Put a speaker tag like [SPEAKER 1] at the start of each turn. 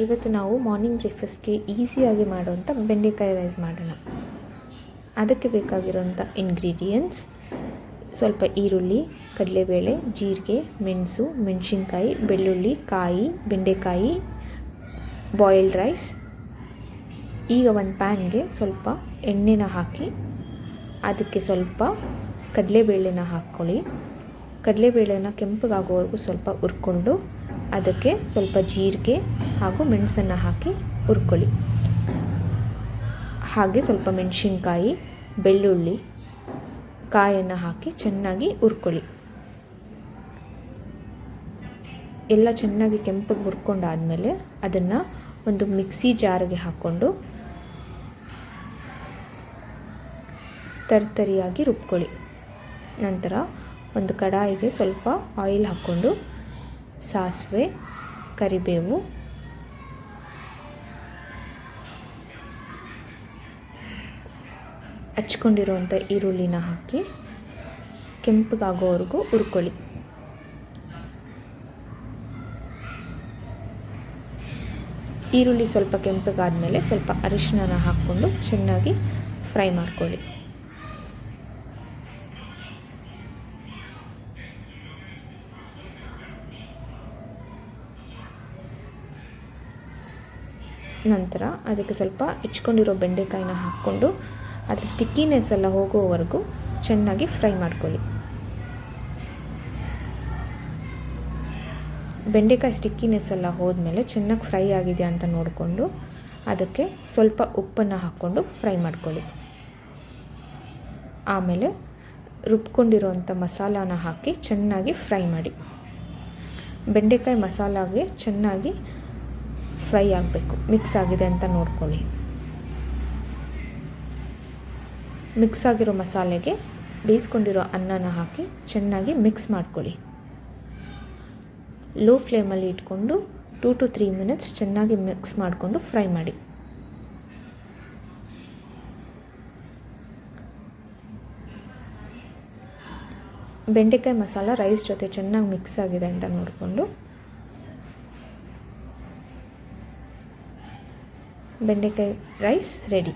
[SPEAKER 1] ಇವತ್ತು ನಾವು ಮಾರ್ನಿಂಗ್ ಬ್ರೇಕ್ಫಾಸ್ಟ್ಗೆ ಈಸಿಯಾಗಿ ಮಾಡುವಂಥ ಬೆಂಡೆಕಾಯಿ ರೈಸ್ ಮಾಡೋಣ. ಅದಕ್ಕೆ ಬೇಕಾಗಿರೋಂಥ ಇಂಗ್ರೀಡಿಯೆಂಟ್ಸ್: ಸ್ವಲ್ಪ ಈರುಳ್ಳಿ, ಕಡಲೆಬೇಳೆ, ಜೀರಿಗೆ, ಮೆಣಸು, ಮೆಣಸಿನ್ಕಾಯಿ, ಬೆಳ್ಳುಳ್ಳಿ, ಕಾಯಿ, ಬೆಂಡೆಕಾಯಿ, ಬಾಯ್ಲ್ಡ್ ರೈಸ್. ಈಗ ಒಂದು ಪ್ಯಾನ್ಗೆ ಸ್ವಲ್ಪ ಎಣ್ಣೆನ ಹಾಕಿ ಅದಕ್ಕೆ ಸ್ವಲ್ಪ ಕಡಲೆಬೇಳೆನ ಹಾಕ್ಕೊಳ್ಳಿ. ಕಡಲೆಬೇಳೆನ ಕೆಂಪಗಾಗೋವರೆಗೂ ಸ್ವಲ್ಪ ಹುರ್ಕೊಂಡು ಅದಕ್ಕೆ ಸ್ವಲ್ಪ ಜೀರಿಗೆ ಹಾಗೂ ಮೆಣಸನ್ನು ಹಾಕಿ ಹುರ್ಕೊಳ್ಳಿ. ಹಾಗೆ ಸ್ವಲ್ಪ ಮೆಣಸಿನ್ಕಾಯಿ, ಬೆಳ್ಳುಳ್ಳಿ, ಕಾಯನ್ನು ಹಾಕಿ ಚೆನ್ನಾಗಿ ಹುರ್ಕೊಳ್ಳಿ. ಎಲ್ಲ ಚೆನ್ನಾಗಿ ಕೆಂಪಗೆ ಹುರ್ಕೊಂಡಾದಮೇಲೆ ಅದನ್ನು ಒಂದು ಮಿಕ್ಸಿ ಜಾರಿಗೆ ಹಾಕ್ಕೊಂಡು ತರಿಯಾಗಿ ರುಬ್ಕೊಳ್ಳಿ. ನಂತರ ಒಂದು ಕಡಾಯಿಗೆ ಸ್ವಲ್ಪ ಆಯಿಲ್ ಹಾಕ್ಕೊಂಡು ಸಾಸಿವೆ, ಕರಿಬೇವು, ಹಚ್ಕೊಂಡಿರುವಂಥ ಈರುಳ್ಳಿನ ಹಾಕಿ ಕೆಂಪಗಾಗೋವರೆಗೂ ಹುರ್ಕೊಳ್ಳಿ. ಈರುಳ್ಳಿ ಸ್ವಲ್ಪ ಕೆಂಪಗಾದಮೇಲೆ ಸ್ವಲ್ಪ ಅರಿಶಿನ ಹಾಕ್ಕೊಂಡು ಚೆನ್ನಾಗಿ ಫ್ರೈ ಮಾಡ್ಕೊಳ್ಳಿ. ನಂತರ ಅದಕ್ಕೆ ಸ್ವಲ್ಪ ಹೆಚ್ಕೊಂಡಿರೋ ಬೆಂಡೆಕಾಯಿನ ಹಾಕ್ಕೊಂಡು ಅದರ ಸ್ಟಿಕ್ಕಿನೆಸ್ ಎಲ್ಲ ಹೋಗೋವರೆಗೂ ಚೆನ್ನಾಗಿ ಫ್ರೈ ಮಾಡ್ಕೊಳ್ಳಿ. ಬೆಂಡೆಕಾಯಿ ಸ್ಟಿಕ್ಕಿನೆಸ್ ಎಲ್ಲ ಹೋದ್ಮೇಲೆ ಚೆನ್ನಾಗಿ ಫ್ರೈ ಆಗಿದೆ ಅಂತ ನೋಡಿಕೊಂಡು ಅದಕ್ಕೆ ಸ್ವಲ್ಪ ಉಪ್ಪನ್ನು ಹಾಕ್ಕೊಂಡು ಫ್ರೈ ಮಾಡ್ಕೊಳ್ಳಿ. ಆಮೇಲೆ ರುಬ್ಕೊಂಡಿರೋವಂಥ ಮಸಾಲಾನ ಹಾಕಿ ಚೆನ್ನಾಗಿ ಫ್ರೈ ಮಾಡಿ. ಬೆಂಡೆಕಾಯಿ ಮಸಾಲಾಗೆ ಚೆನ್ನಾಗಿ ಫ್ರೈ ಆಗಬೇಕು, ಮಿಕ್ಸ್ ಆಗಿದೆ ಅಂತ ನೋಡ್ಕೊಳ್ಳಿ. ಮಿಕ್ಸ್ ಆಗಿರೋ ಮಸಾಲೆಗೆ ಬೇಯಿಸ್ಕೊಂಡಿರೋ ಅನ್ನನ ಹಾಕಿ ಚೆನ್ನಾಗಿ ಮಿಕ್ಸ್ ಮಾಡ್ಕೊಳ್ಳಿ. ಲೋ ಫ್ಲೇಮಲ್ಲಿ ಇಟ್ಕೊಂಡು 2 to 3 minutes ಚೆನ್ನಾಗಿ ಮಿಕ್ಸ್ ಮಾಡಿಕೊಂಡು ಫ್ರೈ ಮಾಡಿ. ಬೆಂಡೆಕಾಯಿ ಮಸಾಲ ರೈಸ್ ಜೊತೆ ಚೆನ್ನಾಗಿ ಮಿಕ್ಸ್ ಆಗಿದೆ ಅಂತ ನೋಡಿಕೊಂಡು ಬೆಂಡೆಕಾಯಿ ರೈಸ್ ರೆಡಿ.